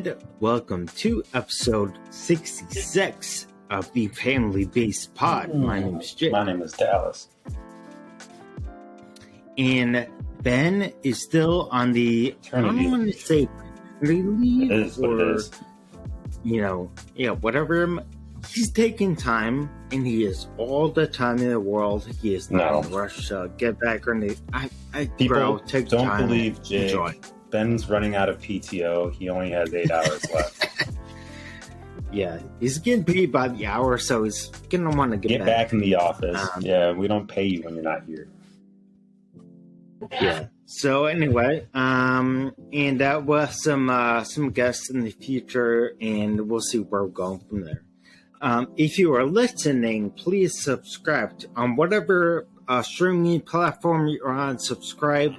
and welcome to episode 66 of the Family Based Pod. My name is Jake. My name is Dallas. And Ben is still on the, I don't want to say leave, it is what it is. Whatever. He's taking time, and he has all the time in the world. He is not in a rush to get back on the. People take don't time, believe Jake. Enjoy. Ben's running out of PTO. He only has 8 hours left. Yeah, he's getting paid by the hour, so he's gonna want to get back in the office. Yeah, we don't pay you when you're not here. Yeah. So anyway, and that was some guests in the future, and we'll see where we're going from there. If you are listening, please subscribe on whatever streaming platform you're on. Subscribe,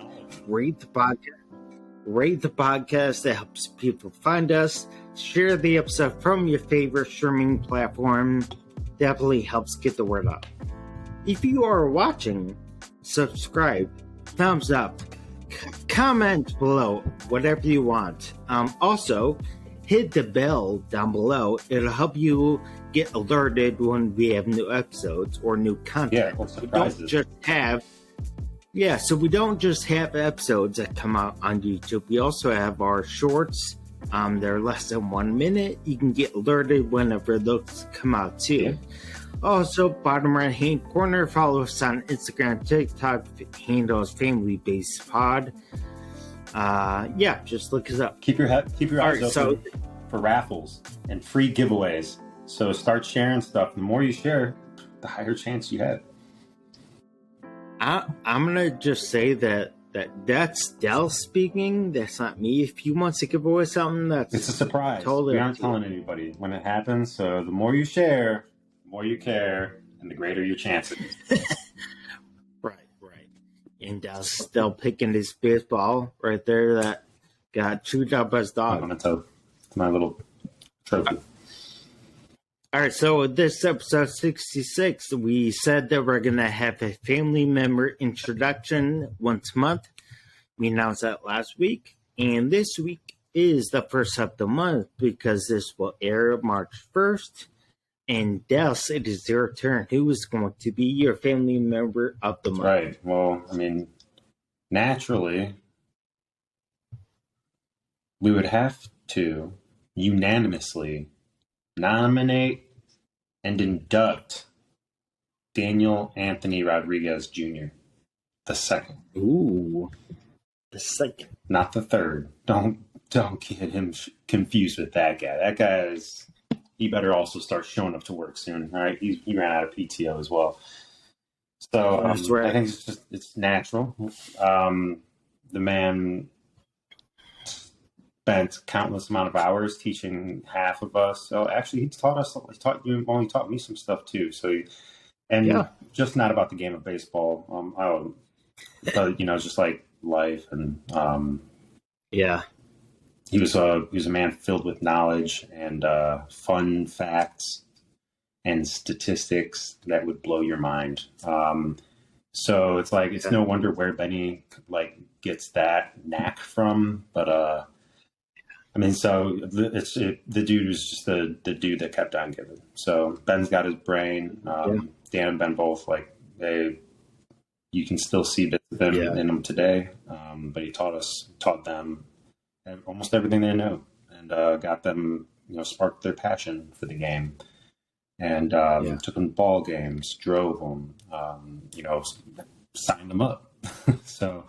rate the podcast. That helps people find us. Share the episode from your favorite streaming platform. Definitely helps get the word out. If you are watching, subscribe, thumbs up, comment below, whatever you want. Also, hit the bell down below. It'll help you get alerted when we have new episodes or new content. We don't just have episodes that come out on YouTube. We also have our shorts. They're less than 1 minute. You can get alerted whenever those come out too. Yeah. Also, bottom right hand corner, follow us on Instagram, TikTok, handles Family Based Pod. Just look us up. Keep your eyes open for raffles and free giveaways. So start sharing stuff. The more you share, the higher chance you have. I'm gonna just say that's Del speaking. That's not me. If he wants to give away something, it's a surprise. Totally, we aren't telling anybody when it happens. So the more you share, the more you care, and the greater your chances. Right. And Del's still picking his baseball right there that got chewed up by his dog. It's my little trophy. All right, so this episode 66, we said that we're going to have a family member introduction once a month. We announced that last week, and this week is the first of the month because this will air March 1st. And Del, it is your turn. Who is going to be your family member of the month? Right. Well, naturally, we would have to unanimously nominate and induct Daniel Anthony Rodriguez Jr. the second. Ooh, the second, not the third. Don't get him confused with that guy. That guy is. He better also start showing up to work soon. All right, he ran out of PTO as well. So I think it's natural. The man spent countless amount of hours teaching half of us. So actually, he only taught me some stuff too. So, just not about the game of baseball. But just like life and He was a man filled with knowledge and fun facts and statistics that would blow your mind. So it's no wonder where Benny gets that knack from. But the dude was just the dude that kept on giving. So Ben's got his brain. Dan and Ben both you can still see bits of him in him today. But he taught them almost everything they know, and got them, sparked their passion for the game, and took them to ball games, drove them, signed them up. So,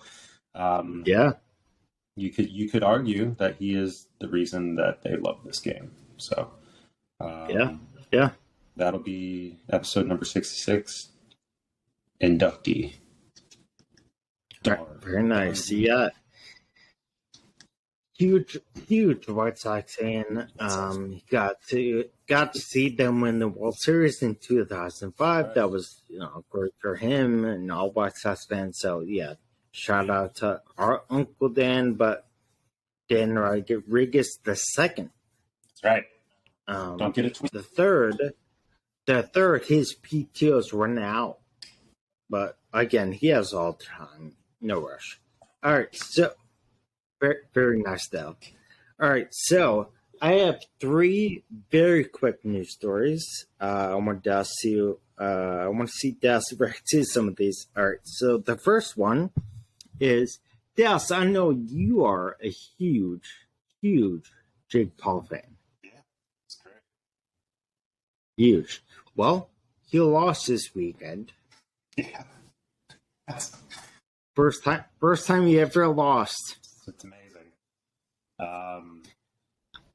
you could argue that he is the reason that they love this game. So, that'll be episode number 66, inductee. Very nice. Yeah. Huge White Sox fan. Got to see them win the World Series in 2005. Right. That was great for him and all White Sox fans. So shout out to our Uncle Dan, but Dan Rodriguez the second. That's right. Don't get it twisted. The third, his PTO's running out, but again, he has all the time. No rush. All right, so. Very, very nice, though. All right, so I have three very quick news stories. I want to see. I want to see Dallas react to some of these. All right. So the first one is Dallas. I know you are a huge Jake Paul fan. Yeah, that's correct. Huge. Well, he lost this weekend. Yeah. First time he ever lost. It's amazing.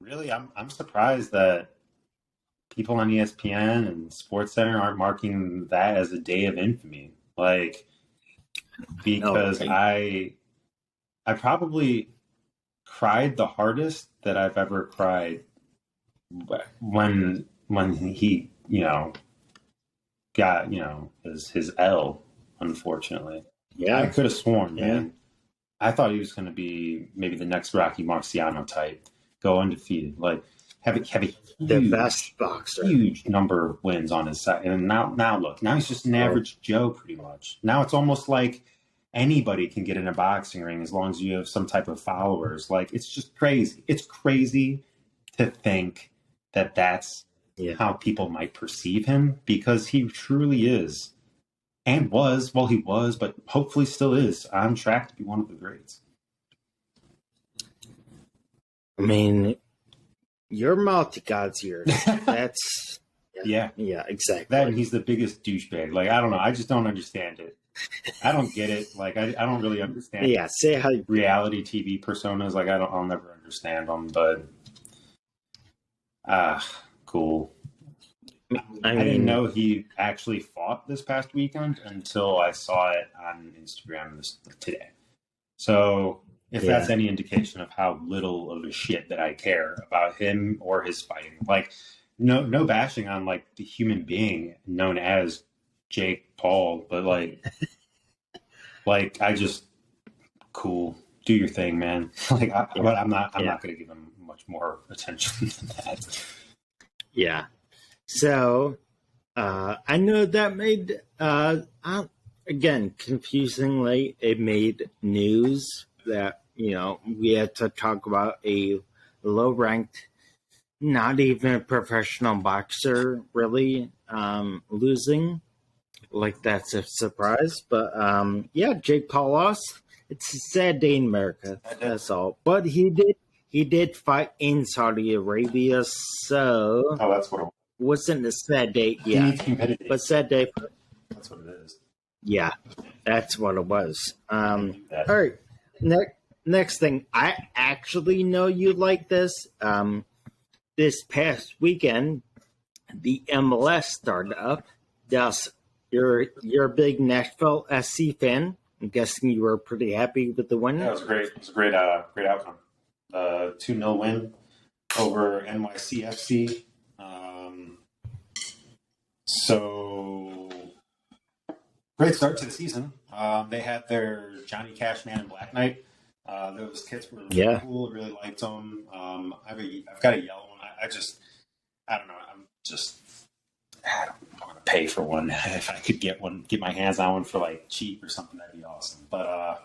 Really, I'm surprised that people on ESPN and SportsCenter aren't marking that as a day of infamy. Like, because I probably cried the hardest that I've ever cried when he, got, his L, unfortunately. Yeah. I could have sworn, man. I thought he was going to be maybe the next Rocky Marciano type, go undefeated, like have a huge, the best boxer, huge number of wins on his side. And now look, now he's just an average Joe, pretty much. Now it's almost like anybody can get in a boxing ring as long as you have some type of followers. Like, it's just crazy. It's crazy to think that that's how people might perceive him, because he truly is. And he was, but hopefully still is on track to be one of the greats. I mean, your mouth to God's ears. That's yeah, exactly. That, and he's the biggest douchebag. Like, I don't know. I just don't understand it. I don't get it. Like, I don't really understand. Yeah, say how reality TV personas. Like, I'll never understand them. But cool. I didn't know he actually fought this past weekend until I saw it on Instagram today. So if that's any indication of how little of a shit that I care about him or his fighting, like, no bashing on like the human being known as Jake Paul, but like I just cool, do your thing, man. Like, but I'm not going to give him much more attention than that. Yeah. So, I know that made, again, confusingly, it made news that, we had to talk about a low-ranked, not even a professional boxer, really, losing. Like, that's a surprise. But, Jake Paul lost. It's a sad day in America, that's all. But he did fight in Saudi Arabia, so... Oh, that's what it was. Wasn't a sad day, but sad day. That's what it is. Yeah, that's what it was. All right, next thing. I actually know you like this. This past weekend, the MLS started up. Thus, you're a big Nashville SC fan. I'm guessing you were pretty happy with the win. Yeah, it was great. It was a great outcome. 2-0 win over NYCFC. So, great start to the season. They had their Johnny Cash Man and Black Knight. Those kits were really cool. Really liked them. I've got a yellow one. I don't know. I don't want to pay for one. If I could get my hands on one for like cheap or something, that'd be awesome. But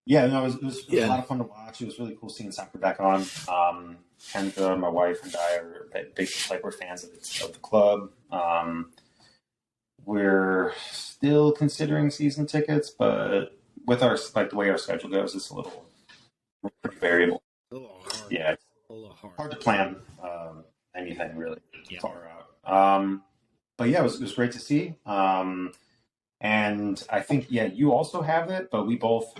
it was a lot of fun to watch. It was really cool seeing soccer back on. Kendra, my wife, and I are big, like, we're fans of the club. We're still considering season tickets, but with our, like, the way our schedule goes, it's pretty variable. A little hard. Yeah, it's a little hard to plan anything really far out. But yeah, it was great to see. And I think you also have it, but we both,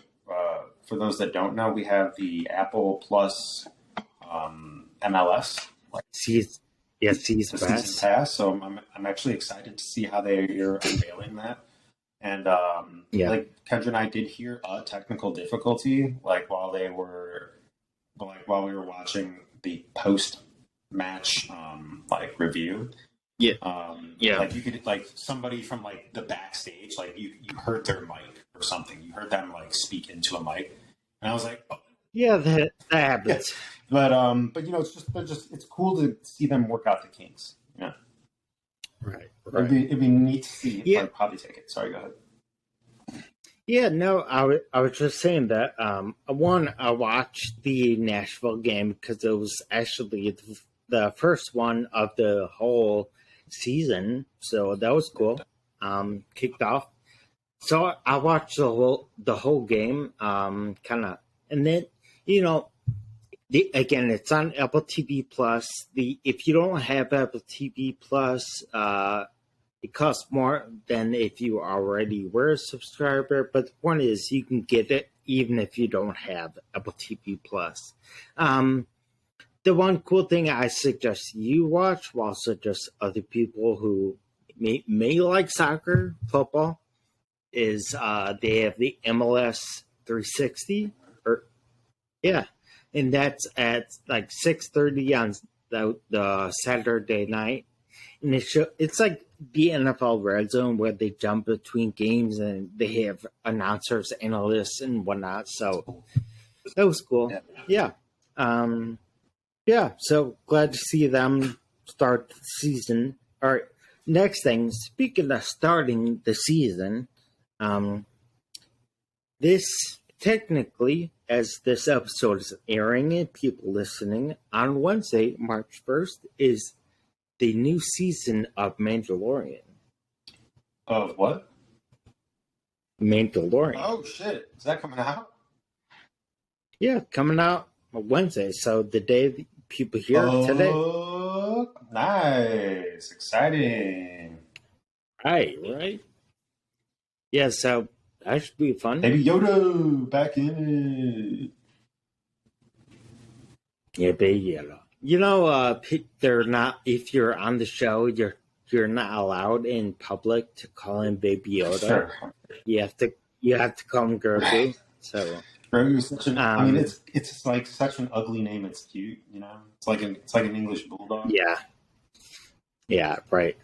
for those that don't know, we have the Apple Plus MLS. Season pass. So I'm actually excited to see how they're unveiling that. And like Kendra and I did hear a technical difficulty, like while we were watching the post match review. Like you could, like, somebody from like the backstage, like you heard their mic or something. You heard them like speak into a mic, and I was like, oh. Yeah, that happens. But it's cool to see them work out the kinks. Yeah. Right. It'd be neat to see. Yeah. I'd probably take it. Sorry, go ahead. Yeah, no, I was just saying that. One, I watched the Nashville game because it was actually the first one of the whole season, so that was cool. Kicked off, so I watched the whole game. Kind of, and then you know, again, it's on Apple TV Plus. If you don't have Apple TV Plus, it costs more than if you already were a subscriber, but the point is you can get it even if you don't have Apple TV Plus. The one cool thing I suggest you watch, while suggest other people who may like soccer, football, is they have the MLS 360, or yeah, and that's at like 6:30 on the Saturday night, and it's like the NFL Red Zone where they jump between games and they have announcers, analysts, and whatnot. So that was cool. Yeah. Yeah. So glad to see them start the season. All right. Next thing, speaking of starting the season, this technically, as this episode is airing and people listening on Wednesday, March 1st, is the new season of Mandalorian. Of what? Mandalorian. Oh, shit. Is that coming out? Yeah, coming out on Wednesday. So the day people hear today. Nice. Exciting. Right. Yeah, so that should be fun. Baby Yoda back in it. Yeah, Baby Yoda. You know, they're not. If you're on the show, you're not allowed in public to call him Baby Yoda. Sure. You have to call him Grogu. So Grogu's such an. I mean, it's like such an ugly name. It's cute, you know. It's like an English bulldog. Yeah, right.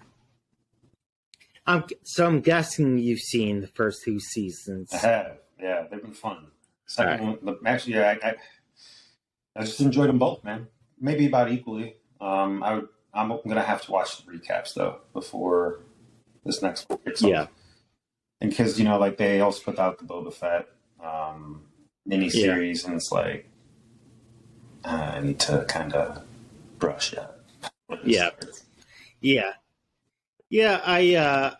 I'm guessing you've seen the first 2 seasons. I have. Yeah, they've been fun. Second one, actually, I just enjoyed them both, man. Maybe about equally. I'm gonna have to watch the recaps though before this next one picks up. Yeah, and because like they also put out the Boba Fett mini series, and it's like I need to kind of brush up. Yeah.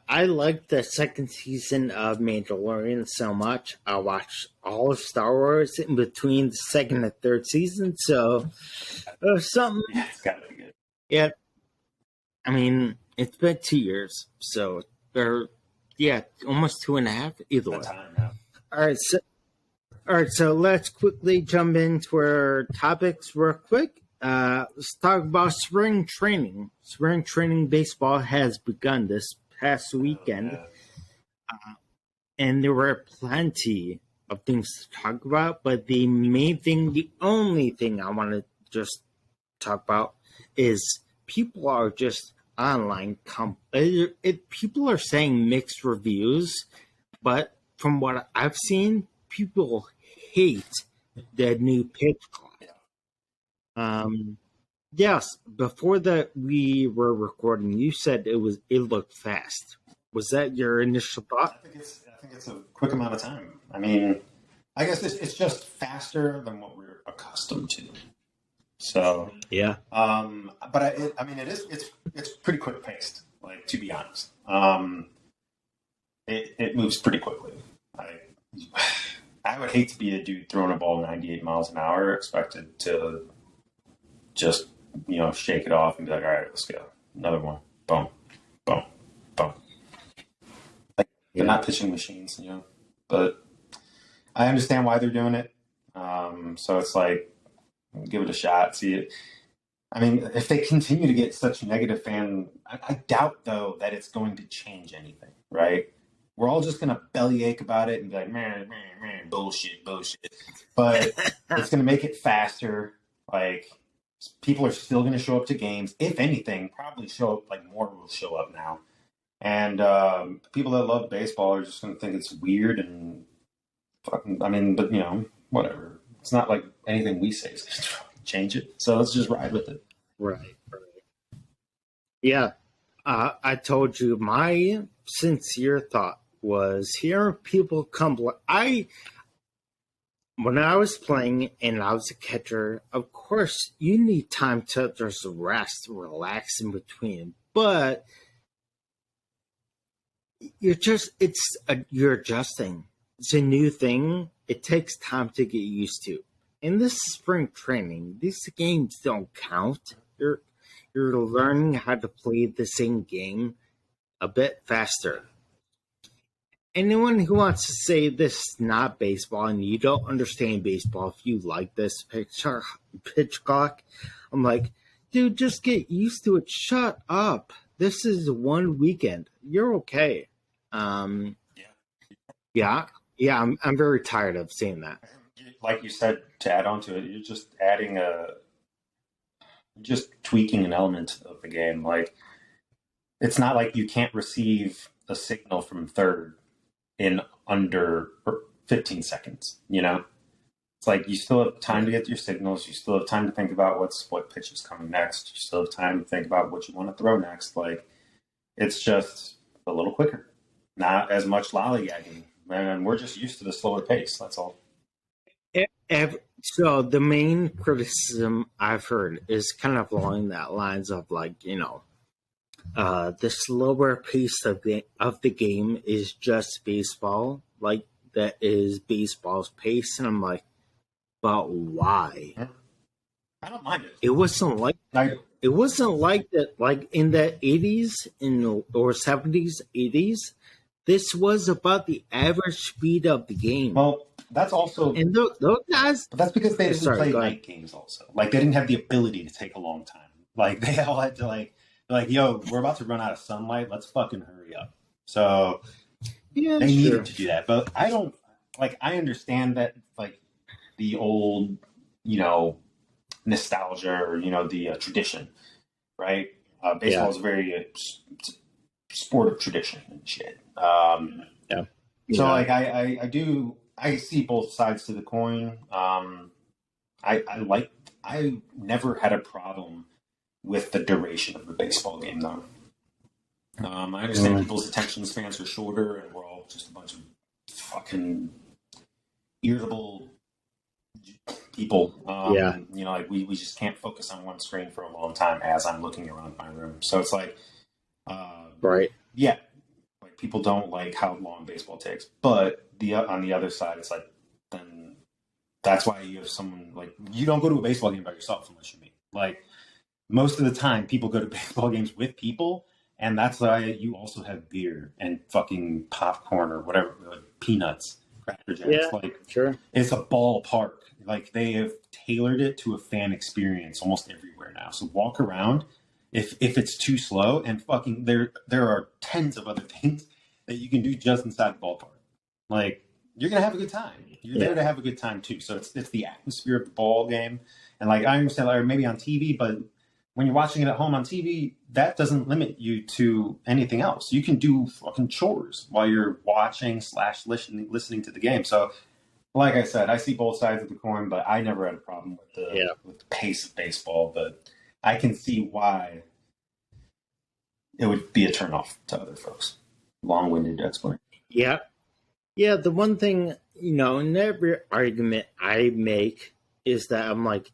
I liked the second season of Mandalorian so much. I watched all of Star Wars in between the second and third season, so something. Yeah, it's gotta be good. Yeah, I mean it's been 2 years, so almost 2.5. Either way. Time, yeah. All right, so let's quickly jump into our topics real quick. Let's talk about spring training. Spring training baseball has begun this past weekend, and there were plenty of things to talk about. But the only thing I want to just talk about is people are just online. People are saying mixed reviews, but from what I've seen, people hate the new pitch clock. Yes, before that we were recording, you said it looked fast. Was that your initial thought? I think it's a quick amount of time. I mean, I guess it's just faster than what we're accustomed to. So yeah. But it's pretty quick paced. Like, to be honest, it moves pretty quickly. I would hate to be a dude throwing a ball 98 miles an hour expected to just shake it off and be like, all right, let's go. Another one. Boom. Boom. Boom. Like, they're not pitching machines, but I understand why they're doing it. So it's like, give it a shot, see it. I mean, if they continue to get such negative I doubt, though, that it's going to change anything, right? We're all just going to bellyache about it and be like, man, bullshit. But it's going to make it faster. Like, people are still going to show up to games. If anything, probably more will show up now. And people that love baseball are just going to think it's weird and fucking, but whatever. It's not like anything we say is going to change it. So let's just ride with it. Right. Yeah. I told you my sincere thought was hearing people complain. When I was playing and I was a catcher, of course, you need time to just rest, relax in between. But you're adjusting. It's a new thing. It takes time to get used to. In this spring training, these games don't count. You're learning how to play the same game a bit faster. Anyone who wants to say this is not baseball and you don't understand baseball, if you like this pitch clock, I'm like, dude, just get used to it. Shut up. This is one weekend. You're okay. Yeah. I'm very tired of seeing that. Like you said, to add on to it, you're just tweaking an element of the game. Like, it's not like you can't receive a signal from third in under 15 seconds, you know? It's like you still have time to get your signals. You still have time to think about what pitch is coming next. You still have time to think about what you want to throw next. Like, it's just a little quicker. Not as much lollygagging. And we're just used to the slower pace. That's all. So the main criticism I've heard is kind of along that lines of like, the slower pace of the game is just baseball. Like, that is baseball's pace. And I'm like, but why? I don't mind it. It wasn't like that. Like in the 80s or 70s, 80s. This was about the average speed of the game. Well, that's also... And those guys... But that's because they didn't play night games also. Like, they didn't have the ability to take a long time. Like, they all had to, like, yo, we're about to run out of sunlight. Let's fucking hurry up. So, they needed to do that. But I don't... Like, I understand that, like, the old, nostalgia or, the tradition, right? Baseball is very... sport of tradition and shit. So like I see both sides to the coin. I never had a problem with the duration of the baseball game though. I understand people's attention spans are shorter and we're all just a bunch of fucking irritable people. Like we just can't focus on one screen for a long time as I'm looking around my room. So it's like right. Yeah. Like people don't like how long baseball takes. But on the other side, it's like, then that's why you have someone like, you don't go to a baseball game by yourself unless you meet. Like most of the time people go to baseball games with people, and that's why you also have beer and fucking popcorn or whatever, like peanuts, Cracker Jacks. Yeah, like sure. It's a ballpark. Like they have tailored it to a fan experience almost everywhere now. So walk around. If it's too slow, and fucking there are tens of other things that you can do just inside the ballpark. Like you're gonna have a good time. You're there to have a good time too. So it's the atmosphere of the ball game, and like I understand, like maybe on TV, but when you're watching it at home on TV, that doesn't limit you to anything else. You can do fucking chores while you're watching / listening to the game. So, like I said, I see both sides of the coin, but I never had a problem with the pace of baseball. But I can see why it would be a turnoff to other folks. Long-winded explanation. Yeah. Yeah, the one thing, in every argument I make is that I'm like,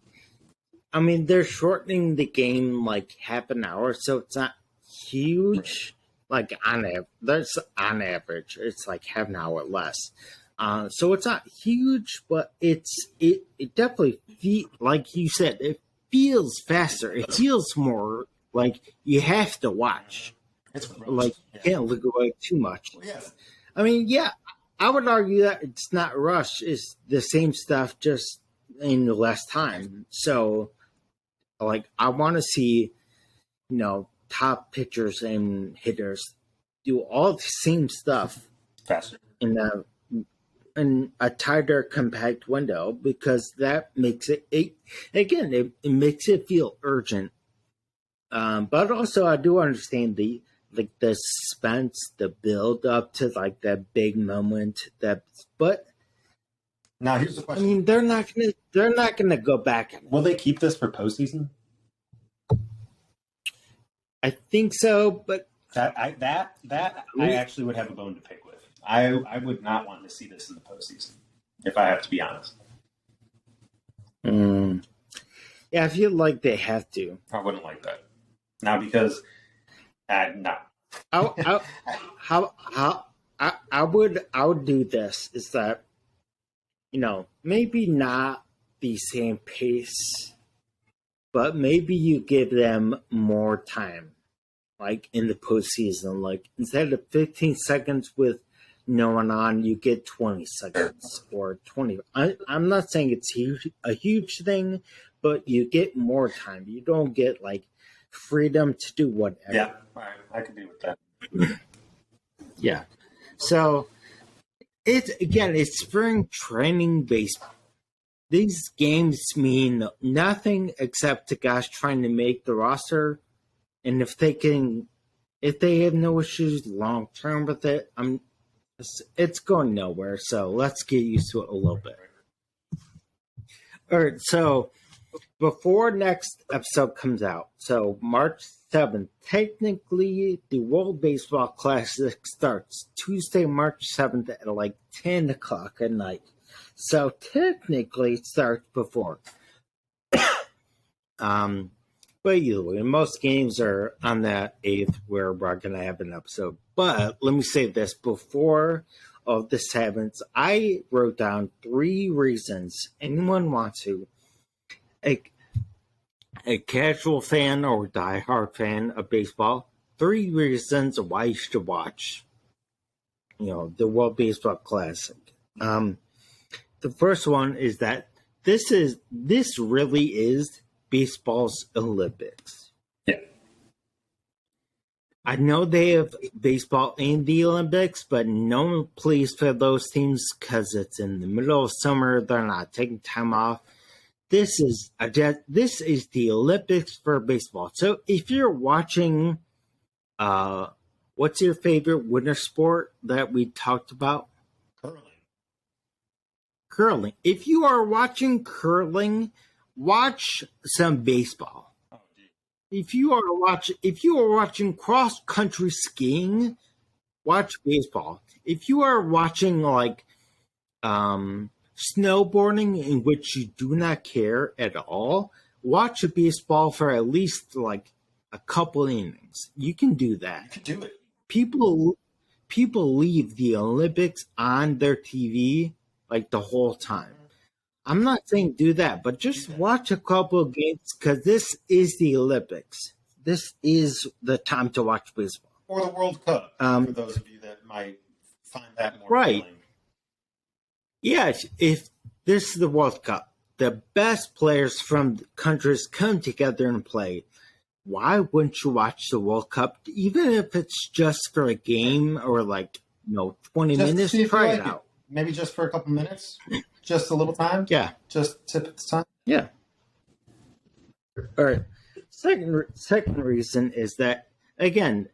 they're shortening the game like half an hour, so it's not huge. Like on average, it's like half an hour less. So it's not huge, but it definitely like you said, it feels faster. It feels more like you have to watch. It's like you can't look away too much. Well, yeah. I would argue that it's not rush. It's the same stuff, just in less time. So, like, I want to see, top pitchers and hitters do all the same stuff faster in a tighter, compact window, because that makes it makes it feel urgent. But also, I do understand the suspense, the build up to like that big moment. But now here's the question: they're not gonna go back. Will they keep this for postseason? I think so, but I actually would have a bone to pick with. I would not want to see this in the postseason, if I have to be honest. Yeah, I feel like they have to. I wouldn't like that. Now, because no. I would do this is that, maybe not the same pace, but maybe you give them more time, like in the postseason. Like instead of 15 seconds with no one on, you get 20 seconds or 20. I'm not saying it's a huge thing, but you get more time. You don't get like freedom to do whatever. Yeah, all right. I could be with that. Yeah. So it's spring training baseball. These games mean nothing except to guys trying to make the roster, and if they have no issues long term with it, it's going nowhere. So let's get used to it a little bit. All right. So before next episode comes out, so March 7th, technically the World Baseball Classic starts Tuesday, March 7th at like 10 o'clock at night. So technically it starts before. But usually most games are on that 8th where we're going to have an episode. But let me say this, before all this happens, I wrote down 3 reasons anyone wants to, a casual fan or diehard fan of baseball, 3 reasons why you should watch, the World Baseball Classic. The first one is that this really is baseball's Olympics. Yeah. I know they have baseball in the Olympics, but no one plays for those teams because it's in the middle of summer. They're not taking time off. This is the Olympics for baseball. So if you're watching, what's your favorite winter sport that we talked about? Curling. If you are watching curling, watch some baseball. Oh, if you are watching cross country skiing, watch baseball. If you are watching like snowboarding, in which you do not care at all, watch a baseball for at least like a couple innings. You can do that. You can do it. People leave the Olympics on their TV like the whole time. I'm not saying do that, but just watch a couple of games because this is the Olympics. This is the time to watch baseball. Or the World Cup, for those of you that might find that more right. appealing. Yeah, if this is the World Cup, the best players from countries come together and play. Why wouldn't you watch the World Cup, even if it's just for a game or 20 minutes? Try it out. Maybe just for a couple minutes, just a little time. Yeah, just tip at the time. Yeah. All right. Second reason is that, again,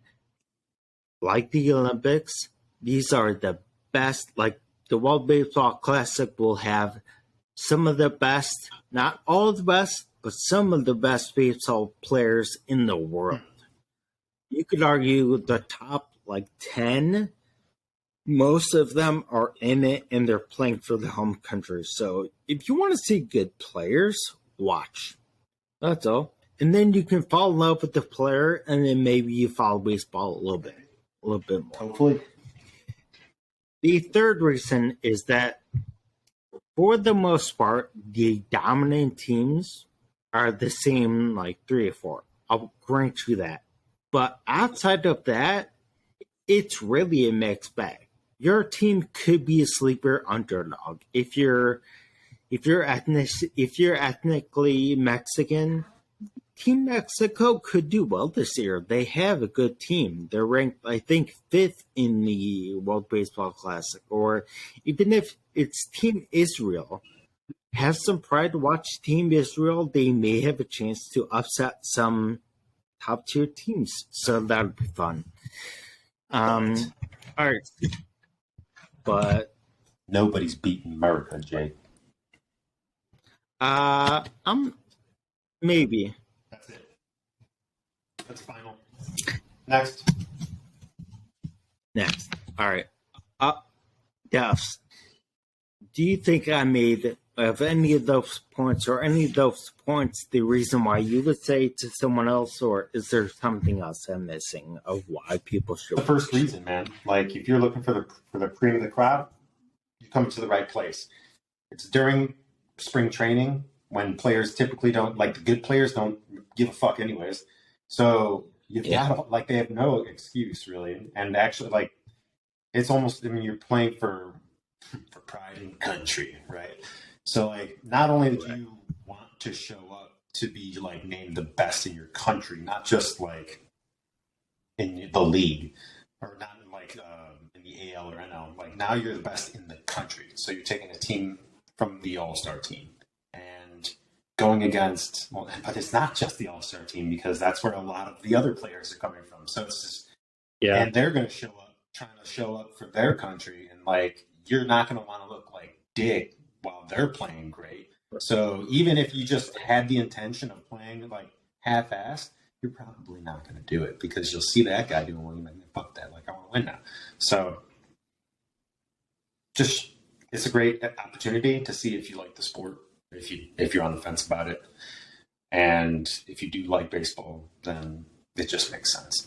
like the Olympics, these are the best. Like the World Baseball Classic will have some of the best, not all of the best, but some of the best baseball players in the world. You could argue the top 10. Most of them are in it, and they're playing for the home country. So if you want to see good players, watch. That's all. And then you can fall in love with the player, and then maybe you follow baseball a little bit more. Hopefully. The third reason is that, for the most part, the dominant teams are the same, 3 or 4. I'll grant you that. But outside of that, it's really a mixed bag. Your team could be a sleeper underdog. If you're ethnically Mexican, Team Mexico could do well this year. They have a good team. They're ranked, I think, 5th in the World Baseball Classic. Or even if it's Team Israel, have some pride to watch Team Israel. They may have a chance to upset some top-tier teams. So that would be fun. All right. But nobody's beating America, Jake. Maybe. That's it. That's final. Next. All right. Yes. Do you think I made of any of those points or any of those points the reason why you would say to someone else, or is there something else I'm missing of why people should? The first reason, man. Like if you're looking for the cream of the crop, you come to the right place. It's during spring training when players typically don't, like the good players don't give a fuck anyways. So you've got, like, they have no excuse really. And actually, like, it's almost, I mean, you're playing for pride in country, right? So like, not only do you want to show up to be like named the best in your country, not just like in the league or not in like in the AL or NL, like now you're the best in the country. So you're taking a team from the All-Star team and going against, well, but it's not just the All-Star team because that's where a lot of the other players are coming from. So it's just, and they're going to show up, trying to show up for their country, and like you're not going to want to look like dick while they're playing great. So even if you just had the intention of playing like half-assed, you're probably not going to do it because you'll see that guy doing well. You're like, fuck that, like I want to win now. So just, it's a great opportunity to see if you like the sport, if you're on the fence about it, and if you do like baseball, then it just makes sense.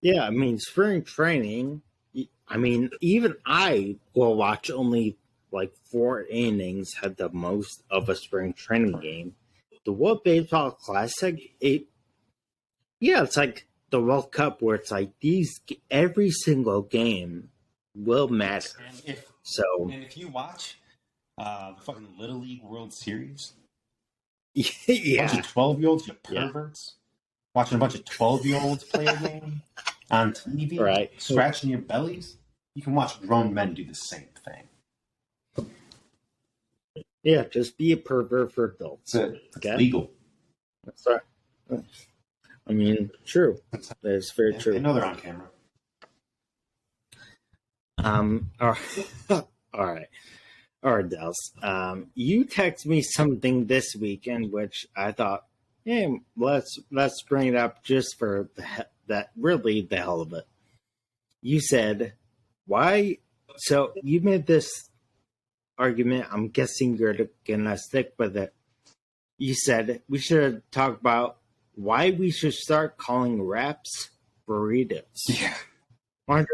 Yeah, I mean, spring training, I mean, even I will watch only like 4 innings had the most of a spring training game. The World Baseball Classic, it's like the World Cup where it's like every single game will matter. And if you watch the fucking Little League World Series, a bunch of 12-year-olds, you perverts, watching a bunch of 12-year-olds play a game on TV, right, scratching your bellies. You can watch grown men do the same thing. Yeah, just be a pervert for adults. That's it. It's legal. That's right. I mean, true. That's very true. I know they're on camera. All right, Dels. You texted me something this weekend, which I thought, hey, let's bring it up just for the hell of it. You said, why? So you made this argument. I'm guessing you're gonna stick with it. You said we should talk about why we should start calling wraps burritos. Yeah. Why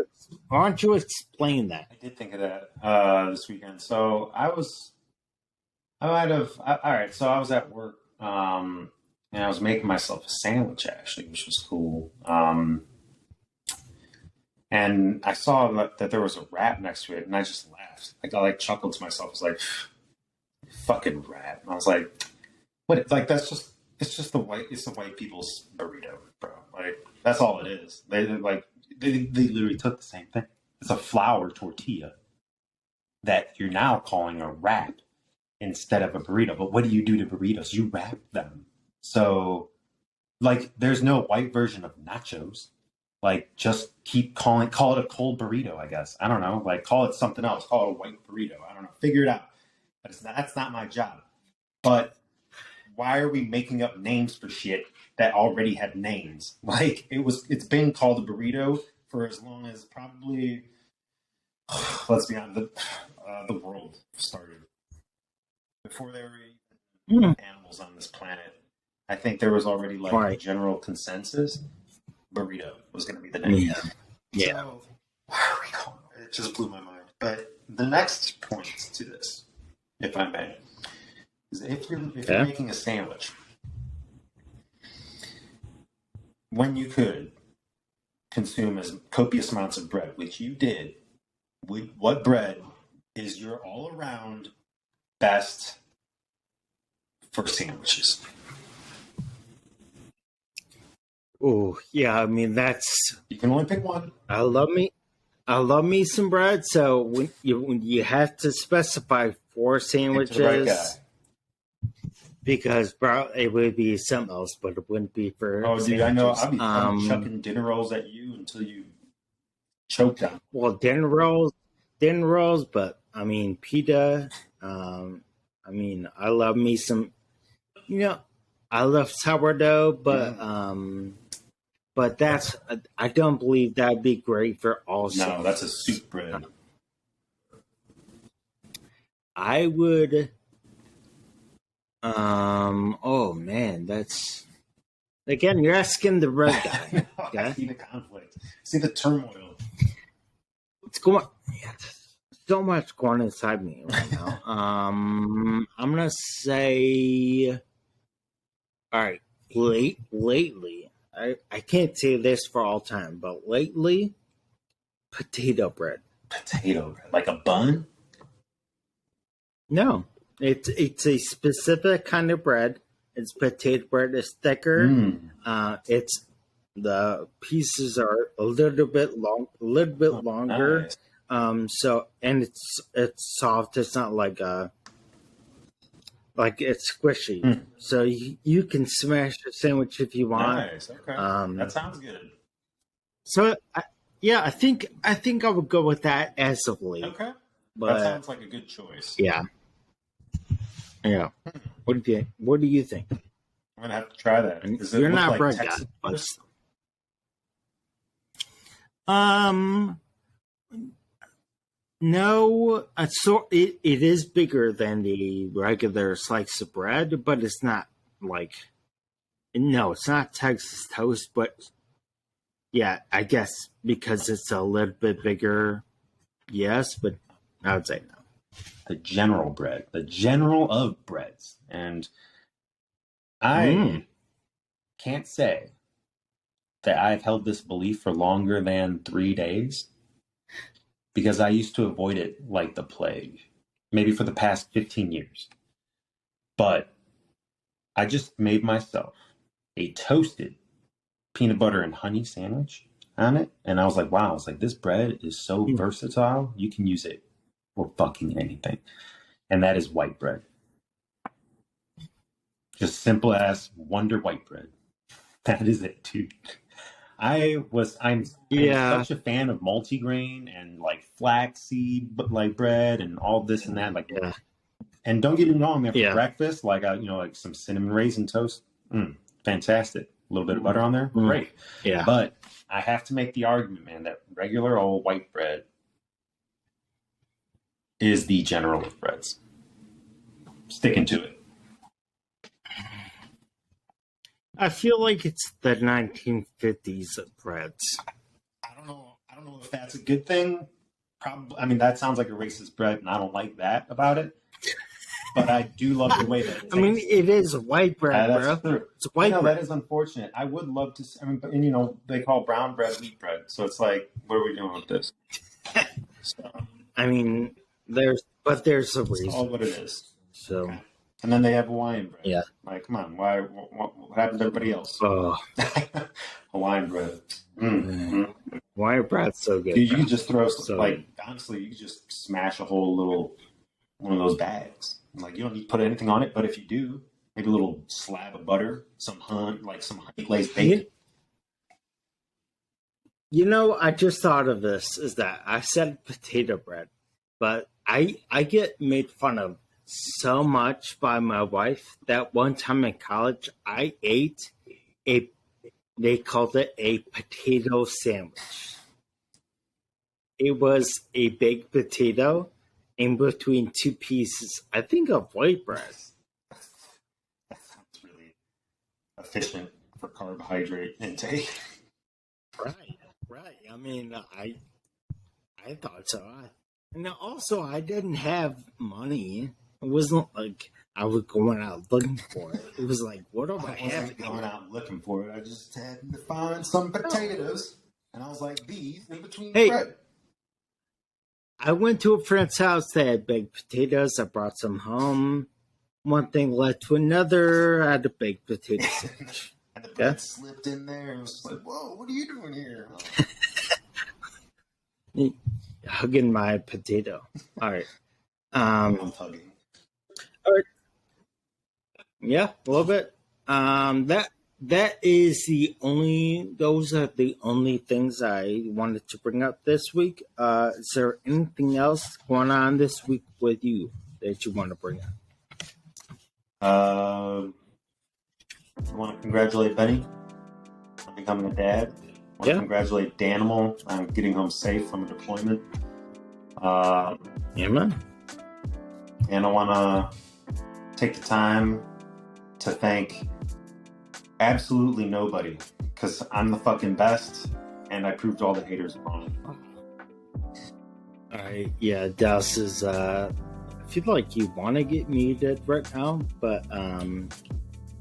don't you explain that? I did think of that this weekend. So I was at work and I was making myself a sandwich actually, which was cool. And I saw that there was a wrap next to it, and I just laughed. Like I chuckled to myself. I was like, "Fucking wrap!" And I was like, "What? Like it's just the white people's burrito, bro. Like that's all it is. They literally took the same thing. It's a flour tortilla that you're now calling a wrap instead of a burrito. But what do you do to burritos? You wrap them. So, like, there's no white version of nachos. Like, just call it a cold burrito, I guess. I don't know. Like, call it something else. Call it a white burrito. I don't know. Figure it out. But that's not my job. But why are we making up names for shit that already had names? Like, it's been called a burrito for as long as probably, let's be honest, the world started. Before there were even animals on this planet, I think there was already a general consensus. Burrito was going to be the name. Yeah. So, why are we calling it? It just blew my mind. But the next point to this, if I may, is if you're making a sandwich, when you could consume as copious amounts of bread, which you did, what bread is your all-around best for sandwiches? Oh, yeah, I mean, you can only pick one. I love me some bread, so when you have to specify 4 sandwiches, right guy. Because bro, it would be something else, but it wouldn't be for dude, sandwiches. I know I'll be chucking dinner rolls at you until you choke down. Well, dinner rolls, but I mean pita. I mean, I love me some, I love sourdough, but but I don't believe that'd be great for all. No, that's a soup bread. I would. Oh man, that's again. You're asking the red guy. Okay? I see the conflict. See the turmoil. It's going. Yeah, so much going inside me right now. I'm gonna say. All right, lately, I can't say this for all time, but lately, potato bread. Potato bread, like a bun? No, it's a specific kind of bread. It's potato bread. It's thicker. It's the pieces are a little bit longer. Nice. So and it's soft. It's not like it's squishy. So you can smash a sandwich if you want. Nice. Okay. That sounds good. So I think I would go with that as of late. Okay. But, that sounds like a good choice. Yeah. Yeah. What do you think? I'm gonna have to try that. You're not bread guy. No, it is bigger than the regular slice of bread, but it's not like it's not Texas toast, but yeah, I guess because it's a little bit bigger, yes, but I would say no. The general bread, the general of breads, and I can't say that I've held this belief for longer than 3 days. Because I used to avoid it like the plague, maybe for the past 15 years. But I just made myself a toasted peanut butter and honey sandwich on it. And I was like, wow, this bread is so versatile. You can use it for fucking anything. And that is white bread. Just simple as Wonder White bread. That is it, dude. I'm such a fan of multigrain and like flaxseed, but like bread and all this and that. And don't get me wrong, man. For breakfast, like some cinnamon raisin toast, fantastic. A little bit of butter on there, great. Yeah. But I have to make the argument, man, that regular old white bread is the general of breads. Sticking to it. I feel like it's the 1950s of breads. I don't know if that's a good thing. Probably. I mean, that sounds like a racist bread, and I don't like that about it. But I do love the way that it tastes. I mean, it is white bread, bro. True. It's white bread. That is unfortunate. I would love to. They call brown bread wheat bread, so it's like, what are we doing with this? So, I mean, there's a reason. That's all what it is. So. Okay. And then they have Hawaiian bread. Yeah. Like, come on, what happened to everybody else? Oh. Hawaiian bread. Hawaiian bread's so good. Dude, you could just throw, honestly, you could just smash a whole little one of those bags. Like, you don't need to put anything on it, but if you do, maybe a little slab of butter, some honey glazed bacon. I just thought of this, is that I said potato bread, but I get made fun of so much by my wife that one time in college I ate they called it a potato sandwich. It was a baked potato in between two pieces, I think, of white bread. That sounds really efficient for carbohydrate intake. Right. I mean, I thought so. And also, I didn't have money. It wasn't like I was going out looking for it. It was like, what do I have? Wasn't going out looking for it. I just had to find some potatoes, and I was like, these in between bread. I went to a friend's house. They had baked potatoes. I brought some home. One thing led to another. I had a baked potato sandwich. And the bread slipped in there, and it was just like, whoa, what are you doing here? Hugging my potato. All right. I'm hugging. All right. Yeah, a little bit. Those are the only things I wanted to bring up this week. Is there anything else going on this week with you that you want to bring up? I want to congratulate Benny on on becoming a dad. I want to congratulate Danimal on getting home safe from a deployment. Amen. And I want to take the time to thank absolutely nobody, because I'm the fucking best, and I proved all the haters wrong. Alright, yeah, Dallas is, I feel like you want to get muted right now, but,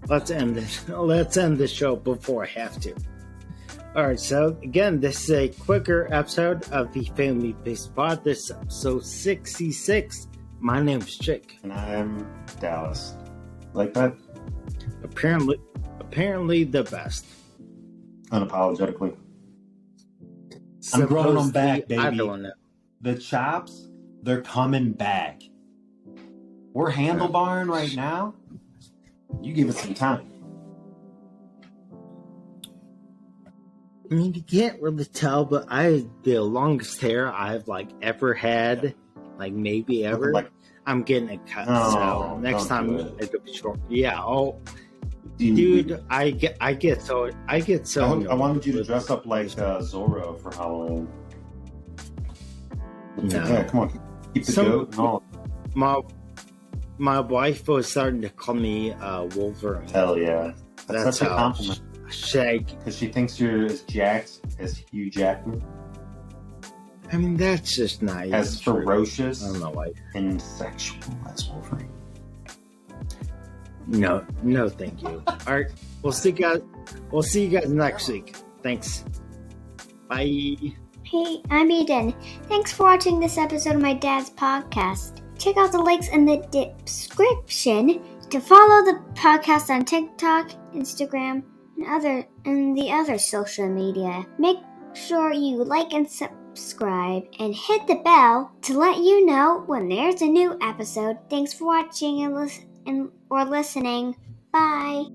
let's end the show before I have to. Alright, so again, this is a quicker episode of the Family Based Pod. This is episode 66. My name's Jake. And I'm Dallas. Like that? Apparently the best. Unapologetically. I'm growing them back, baby. I don't know. The chops, they're coming back. We're handlebarring right now. You give it some time. I mean, you can't really tell, but the longest hair I've ever had, maybe ever. I'm getting it cut. So next time it'll be short. Yeah. Oh, dude, I get so. I wanted you to dress up like Zorro for Halloween. No. Yeah, come on. Keep the goat and all. My wife was starting to call me Wolverine. Hell yeah. That's such a compliment. Shag. Because she thinks you're as jacked as Hugh Jackman. I mean, that's just not as ferocious I don't know why. And sexual as Wolverine. No, thank you. All right, we'll see you guys next week. Thanks. Bye. Hey, I'm Eden. Thanks for watching this episode of my dad's podcast. Check out the links in the description to follow the podcast on TikTok, Instagram, and the other social media. Make sure you like and subscribe and hit the bell to let you know when there's a new episode. Thanks for watching or listening. Bye.